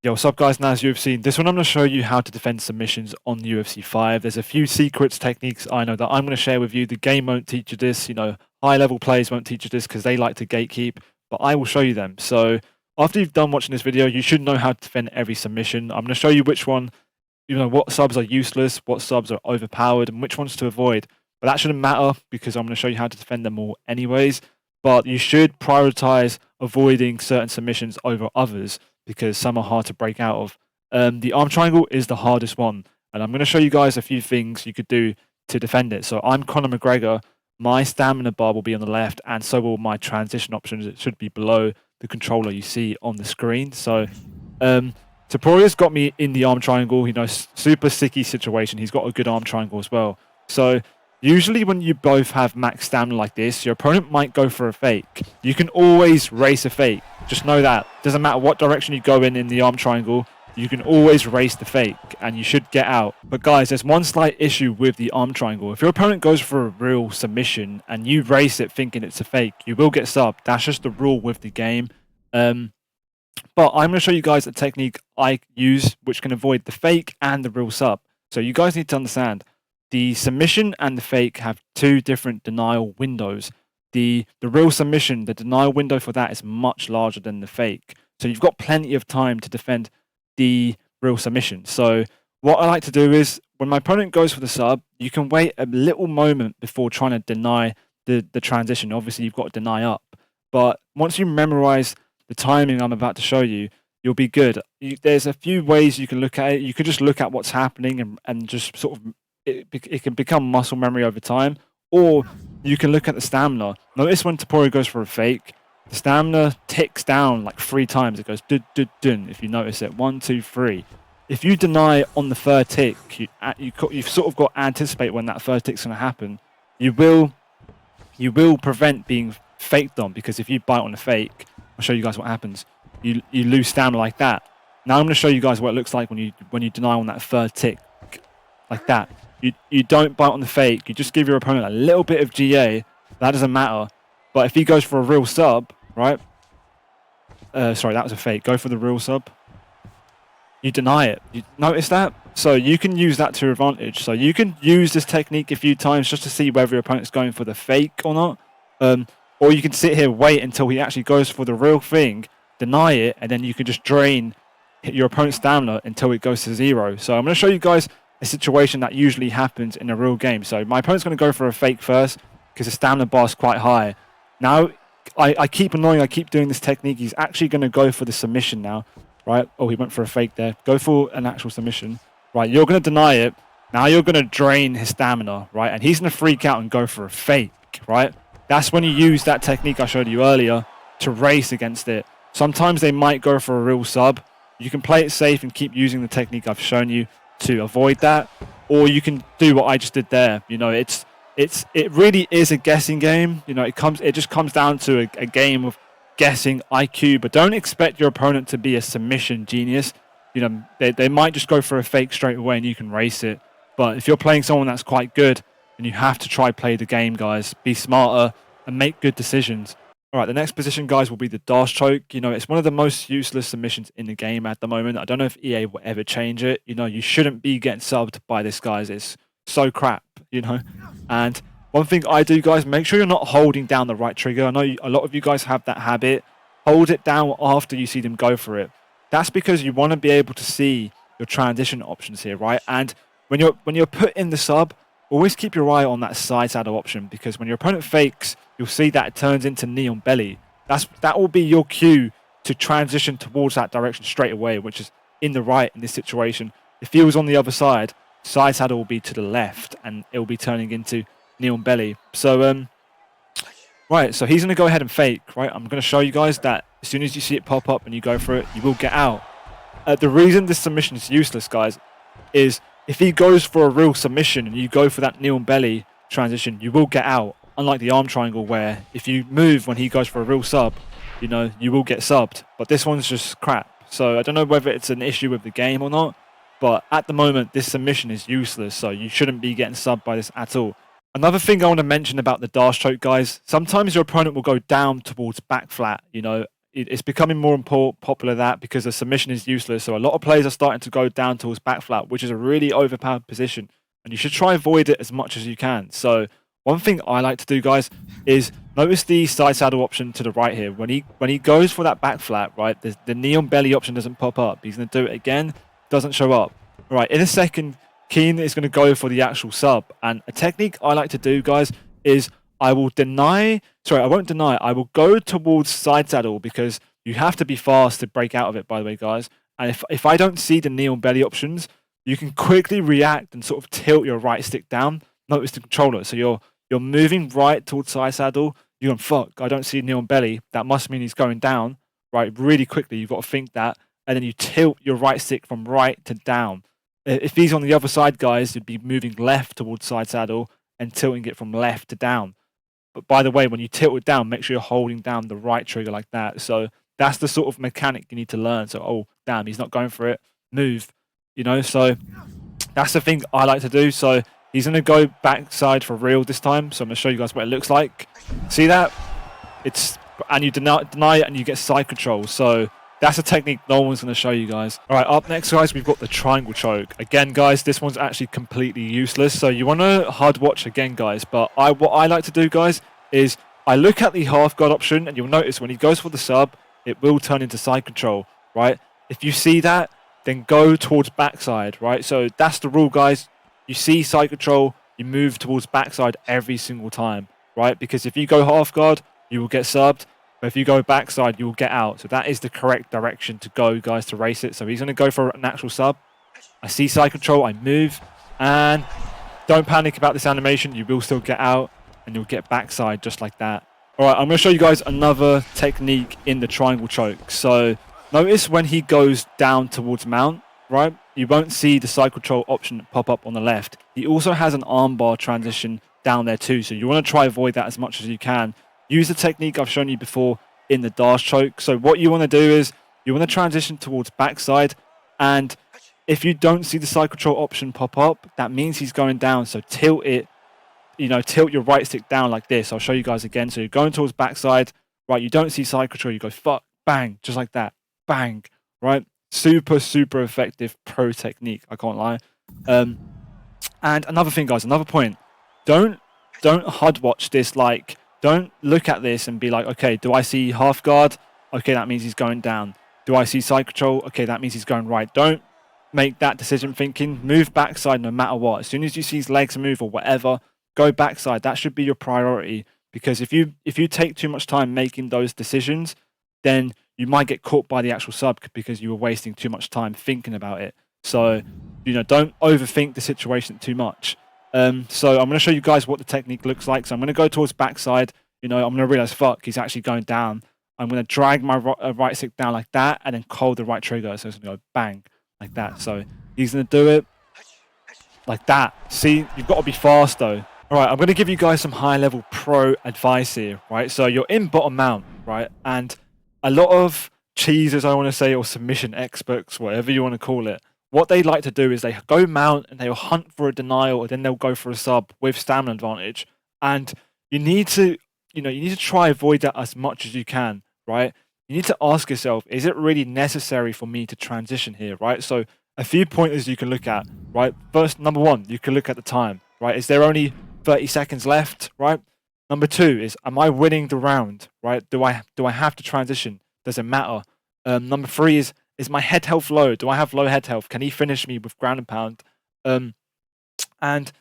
Yo, what's up guys, NazUFC. This one I'm going to show you how to defend submissions on UFC 5. There's a few secrets, techniques I know that I'm going to share with you. The game won't teach you this, high level players won't teach you this because they like to gatekeep, but I will show you them. So after you've done watching this video, you should know how to defend every submission. I'm going to show you which one, what subs are useless, what subs are overpowered, and which ones to avoid. But that shouldn't matter because I'm going to show you how to defend them all anyways. But you should prioritize avoiding certain submissions over others, because some are hard to break out of. The arm triangle is the hardest one, and I'm going to show you guys a few things you could do to defend it. So I'm Conor McGregor, my stamina bar will be on the left, and so will my transition options. It should be below the controller you see on the screen. So Taporia's got me in the arm triangle, super sticky situation. He's got a good arm triangle as well. So usually when you both have max stamina like this, your opponent might go for a fake. You can always race a fake. Just know that. Doesn't matter what direction you go in the arm triangle, you can always race the fake and you should get out. But guys, there's one slight issue with the arm triangle. If your opponent goes for a real submission and you race it thinking it's a fake, you will get subbed. That's just the rule with the game. But I'm going to show you guys a technique I use which can avoid the fake and the real sub. So you guys need to understand, the submission and the fake have two different denial windows. The real submission, the denial window for that is much larger than the fake. So you've got plenty of time to defend the real submission. So what I like to do is, when my opponent goes for the sub, you can wait a little moment before trying to deny the transition. Obviously, you've got to deny up. But once you memorize the timing I'm about to show you, you'll be good. There's a few ways you can look at it. You could just look at what's happening and just sort of, it can become muscle memory over time. Or you can look at the stamina. Notice when Taporia goes for a fake, the stamina ticks down like 3 times. It goes dun dun dun. If you notice it, 1, 2, 3. If you deny on the third tick, you've sort of got to anticipate when that third tick's going to happen. You will prevent being faked on, because if you bite on a fake, I'll show you guys what happens. You lose stamina like that. Now I'm going to show you guys what it looks like when you deny on that third tick, like that. You don't bite on the fake. You just give your opponent a little bit of GA. That doesn't matter. But if he goes for a real sub, right? Sorry, that was a fake. Go for the real sub. You deny it. You notice that? So you can use that to your advantage. So you can use this technique a few times just to see whether your opponent's going for the fake or not. Or you can sit here, wait until he actually goes for the real thing, deny it, and then you can just drain your opponent's stamina until it goes to 0. So I'm going to show you guys a situation that usually happens in a real game. So my opponent's going to go for a fake first because the stamina bar is quite high. Now, I keep annoying, I keep doing this technique. He's actually going to go for the submission now, right? Oh, he went for a fake there. Go for an actual submission. Right, you're going to deny it. Now you're going to drain his stamina, right? And he's going to freak out and go for a fake, right? That's when you use that technique I showed you earlier to race against it. Sometimes they might go for a real sub. You can play it safe and keep using the technique I've shown you to avoid that, or you can do what I just did there. It really is a guessing game. It just comes down to a game of guessing IQ, but don't expect your opponent to be a submission genius. They might just go for a fake straight away and you can race it. But if you're playing someone that's quite good, then you have to try play the game, guys. Be smarter and make good decisions. All right, the next position, guys, will be the dash choke. It's one of the most useless submissions in the game at the moment. I don't know if EA will ever change it. You shouldn't be getting subbed by this, guys. It's so crap, And one thing I do, guys, make sure you're not holding down the right trigger. I know a lot of you guys have that habit. Hold it down after you see them go for it. That's because you want to be able to see your transition options here, right? And when you're put in the sub, always keep your eye on that side saddle option, because when your opponent fakes, you'll see that it turns into knee on belly. That will be your cue to transition towards that direction straight away, which is in the right in this situation. If he was on the other side saddle will be to the left, and it will be turning into knee on belly. So, right, so he's going to go ahead and fake, right? I'm going to show you guys that as soon as you see it pop up and you go for it, you will get out. The reason this submission is useless, guys, is if he goes for a real submission and you go for that knee on belly transition, you will get out. Unlike the arm triangle, where if you move when he goes for a real sub, you will get subbed. But this one's just crap. So I don't know whether it's an issue with the game or not, but at the moment, this submission is useless. So you shouldn't be getting subbed by this at all. Another thing I want to mention about the dash choke, guys, sometimes your opponent will go down towards back flat. it's becoming more and more popular that because the submission is useless. So a lot of players are starting to go down towards back flat, which is a really overpowered position, and you should try and avoid it as much as you can. So one thing I like to do, guys, is notice the side saddle option to the right here. When he goes for that back flat, right, the knee on belly option doesn't pop up. He's going to do it again, doesn't show up. All right, in a second, Keen is going to go for the actual sub. And a technique I like to do, guys, is I won't deny, I will go towards side saddle because you have to be fast to break out of it, by the way, guys. And if I don't see the knee on belly options, you can quickly react and sort of tilt your right stick down. Notice the controller. So you're moving right towards side saddle. You're going, fuck, I don't see knee on belly. That must mean he's going down, right? Really quickly, you've got to think that. And then you tilt your right stick from right to down. If he's on the other side, guys, you'd be moving left towards side saddle and tilting it from left to down. But by the way, when you tilt it down, make sure you're holding down the right trigger like that. So that's the sort of mechanic you need to learn. So, oh, damn, he's not going for it. Move, So that's the thing I like to do. So he's going to go backside for real this time. So I'm going to show you guys what it looks like. See that? And you deny it and you get side control. So that's a technique no one's going to show you guys. All right, up next, guys, we've got the triangle choke. Again, guys, this one's actually completely useless. So you want to hard watch again, guys. But what I like to do, guys, is I look at the half guard option, and you'll notice when he goes for the sub, it will turn into side control, right? If you see that, then go towards backside, right? So that's the rule, guys. You see side control, you move towards backside every single time, right? Because if you go half guard, you will get subbed. But if you go backside, you will get out. So that is the correct direction to go, guys, to race it. So he's going to go for an actual sub. I see side control, I move. And don't panic about this animation. You will still get out, and you'll get backside just like that. All right, I'm going to show you guys another technique in the triangle choke. So notice when he goes down towards mount, right? You won't see the side control option pop up on the left. He also has an armbar transition down there too. So you want to try avoid that as much as you can. Use the technique I've shown you before in the dash choke. So what you want to do is you want to transition towards backside, and if you don't see the side control option pop up, that means he's going down. So tilt it, tilt your right stick down like this. I'll show you guys again. So you're going towards backside, right? You don't see side control. You go fuck, bang, just like that, bang, right? Super, super effective pro technique. I can't lie. And another thing, guys, another point. Don't HUD watch this like. Don't look at this and be like, okay, do I see half guard? Okay, that means he's going down. Do I see side control? Okay, that means he's going right. Don't make that decision thinking. Move backside no matter what. As soon as you see his legs move or whatever, go backside. That should be your priority. Because if you take too much time making those decisions, then you might get caught by the actual sub because you were wasting too much time thinking about it. So, don't overthink the situation too much. So I'm going to show you guys what the technique looks like. So I'm going to go towards backside. I'm going to realize, fuck, he's actually going down. I'm going to drag my right stick down like that and then hold the right trigger. So it's going to go bang like that. So he's going to do it like that. See, you've got to be fast though. All right, I'm going to give you guys some high-level pro advice here, right? So you're in bottom mount, right? And a lot of cheesers, I want to say, or submission experts, whatever you want to call it, what they like to do is they go mount and they'll hunt for a denial, and then they'll go for a sub with stamina advantage. And you need to, try avoid that as much as you can, right? You need to ask yourself, is it really necessary for me to transition here, right? So a few pointers you can look at, right? First, number one, you can look at the time, right? Is there only 30 seconds left, right? Number two is, am I winning the round, right? Do I have to transition? Does it matter? Number three is my head health low? Do I have low head health? Can he finish me with ground and pound? And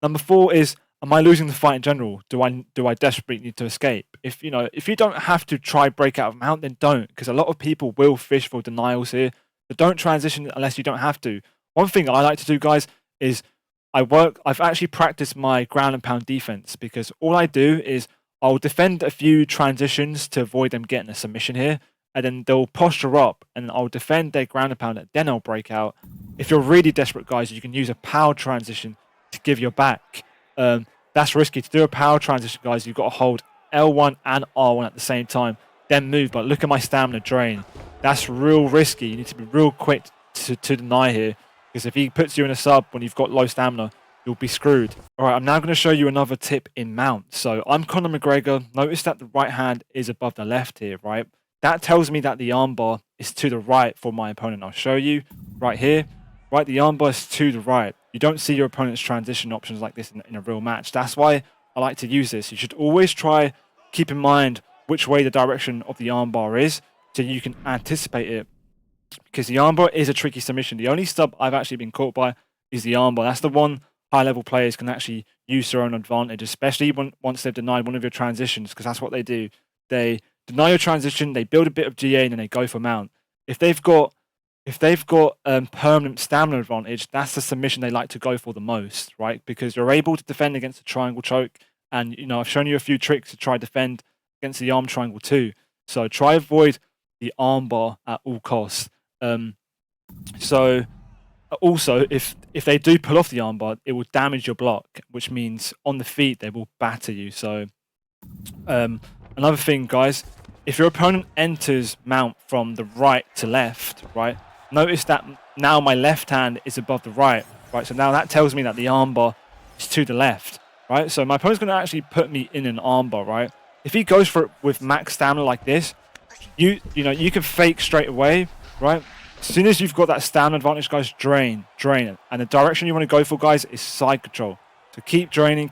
number four is, am I losing the fight in general? Do I desperately need to escape? If you don't have to try break out of mount, then don't, because a lot of people will fish for denials here. But don't transition unless you don't have to. One thing I like to do, guys, is I've actually practiced my ground and pound defense, because all I do is I'll defend a few transitions to avoid them getting a submission here, and then they'll posture up, and I'll defend their ground and pound, and then I'll break out. If you're really desperate, guys, you can use a power transition to give your back. That's risky. To do a power transition, guys, you've got to hold L1 and R1 at the same time, then move. But look at my stamina drain. That's real risky. You need to be real quick to deny here, because if he puts you in a sub when you've got low stamina, you'll be screwed. All right, I'm now going to show you another tip in mount. So I'm Conor McGregor. Notice that the right hand is above the left here, right? that tells me that the armbar is to the right for my opponent. I'll show you right here. Right, the armbar is to the right. You don't see your opponent's transition options like this in a real match. That's why I like to use this. You should always try keep in mind which way the direction of the armbar is so you can anticipate it. Because the armbar is a tricky submission. The only sub I've actually been caught by is the armbar. That's the one high-level players can actually use their own advantage, especially once they've denied one of your transitions, because that's what they do. They deny your transition, they build a bit of GA, and then they go for mount. If they've got permanent stamina advantage, that's the submission they like to go for the most, right? Because you're able to defend against a triangle choke, and I've shown you a few tricks to try defend against the arm triangle too. So try avoid the armbar at all costs. So also, if they do pull off the armbar, it will damage your block, which means on the feet they will batter you. So another thing, guys, if your opponent enters mount from the right to left, right, notice that now my left hand is above the right, right? So now that tells me that the armbar is to the left, right? So my opponent's going to actually put me in an armbar, right? If he goes for it with max stamina like this, you can fake straight away, right? As soon as you've got that stamina advantage, guys, drain it. And the direction you want to go for, guys, is side control. So keep draining,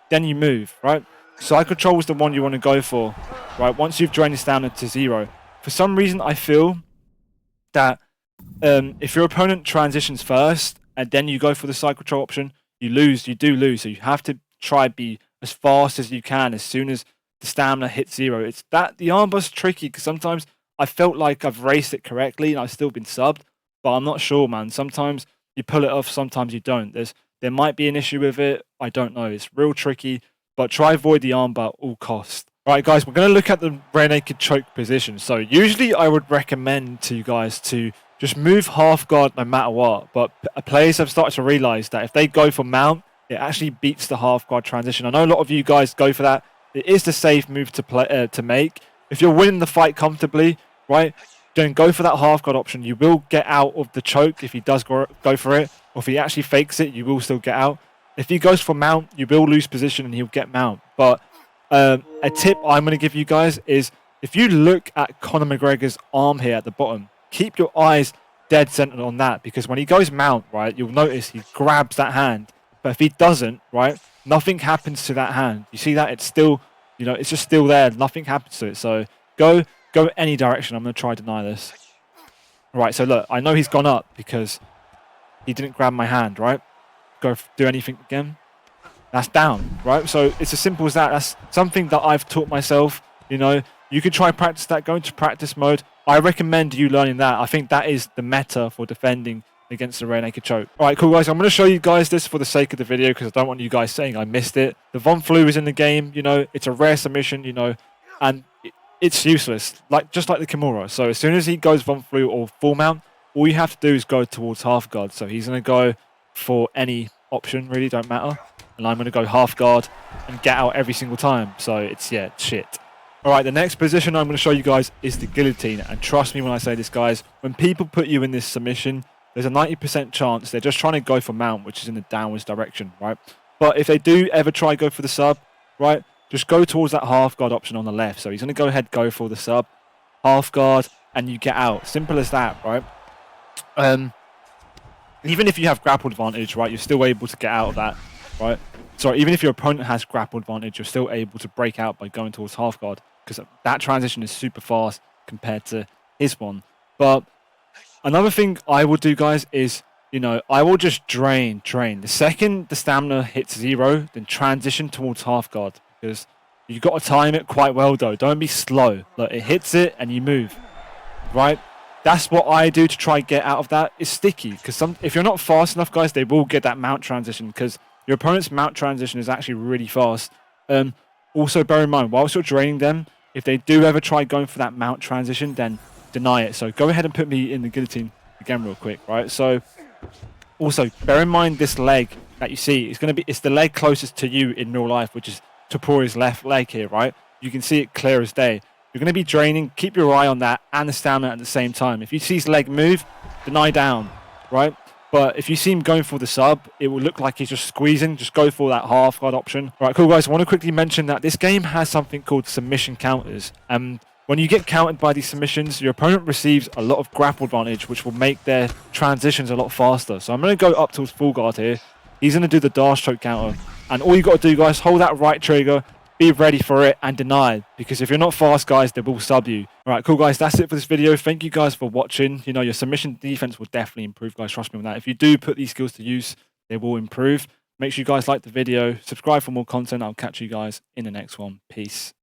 then you move, right? Side control is the one you want to go for, right? Once you've drained the stamina to 0. For some reason, I feel that if your opponent transitions first and then you go for the side control option, you do lose. So you have to try be as fast as you can as soon as the stamina hits 0. It's that the armbar's tricky because sometimes I felt like I've raced it correctly and I've still been subbed, but I'm not sure, man. Sometimes you pull it off, sometimes you don't. There might be an issue with it. I don't know. It's real tricky, but try avoid the armbar at all costs. All right, guys, we're going to look at the rear naked choke position. So usually I would recommend to you guys to just move half guard no matter what, but players have started to realize that if they go for mount, it actually beats the half guard transition. I know a lot of you guys go for that. It is the safe move to make. If you're winning the fight comfortably, right, then go for that half guard option. You will get out of the choke if he does go for it, or if he actually fakes it, you will still get out. If he goes for mount, you will lose position and he'll get mount. But a tip I'm going to give you guys is if you look at Conor McGregor's arm here at the bottom, keep your eyes dead centered on that, because when he goes mount, right, you'll notice he grabs that hand. But if he doesn't, right, nothing happens to that hand. You see that? It's still, it's just still there. Nothing happens to it. So go any direction. I'm going to try to deny this. Right, so look, I know he's gone up because he didn't grab my hand, right? Do anything again. That's down, right? So it's as simple as that. That's something that I've taught myself. You could try practice that, go into practice mode. I recommend you learning that. I think that is the meta for defending against the rear naked choke. All right, cool, guys. I'm going to show you guys this for the sake of the video because I don't want you guys saying I missed it. The Von Flue is in the game. It's a rare submission, and it's useless, just like the Kimura. So as soon as he goes Von Flue or full mount, all you have to do is go towards half guard. So he's going to go for any option, really, don't matter. And I'm going to go half guard and get out every single time. So it's shit. All right, the next position I'm going to show you guys is the guillotine. And trust me when I say this, guys, when people put you in this submission, there's a 90% chance they're just trying to go for mount, which is in the downwards direction, right? But if they do ever try go for the sub, right, just go towards that half guard option on the left. So he's going to go ahead, go for the sub, half guard, and you get out. Simple as that, right? Even if you have grapple advantage, right, you're still able to get out of that, right? So even if your opponent has grapple advantage, you're still able to break out by going towards half guard because that transition is super fast compared to his one. But another thing I would do, guys, is, I will just drain. The second the stamina hits 0, then transition towards half guard because you've got to time it quite well, though. Don't be slow. Look, it hits it and you move, right? That's what I do to try get out of that. It's sticky because if you're not fast enough, guys, they will get that mount transition because your opponent's mount transition is actually really fast. Also, bear in mind, whilst you're draining them, if they do ever try going for that mount transition, then deny it. So go ahead and put me in the guillotine again real quick, right? So also, bear in mind this leg that you see, it's the leg closest to you in real life, which is Topori's left leg here, right? You can see it clear as day. You're going to be draining. Keep your eye on that and the stamina at the same time. If you see his leg move, deny down, right? But if you see him going for the sub, it will look like he's just squeezing. Just go for that half guard option. All right, cool, guys. I want to quickly mention that this game has something called submission counters. And When you get countered by these submissions, your opponent receives a lot of grapple advantage, which will make their transitions a lot faster. So I'm going to go up towards full guard here. He's going to do the dash choke counter. And all you got to do, guys, hold that right trigger, be ready for it, and deny. Because if you're not fast, guys, they will sub you. All right, cool, guys. That's it for this video. Thank you, guys, for watching. You know, your submission defense will definitely improve, guys. Trust me on that. If you do put these skills to use, they will improve. Make sure you guys like the video. Subscribe for more content. I'll catch you guys in the next one. Peace.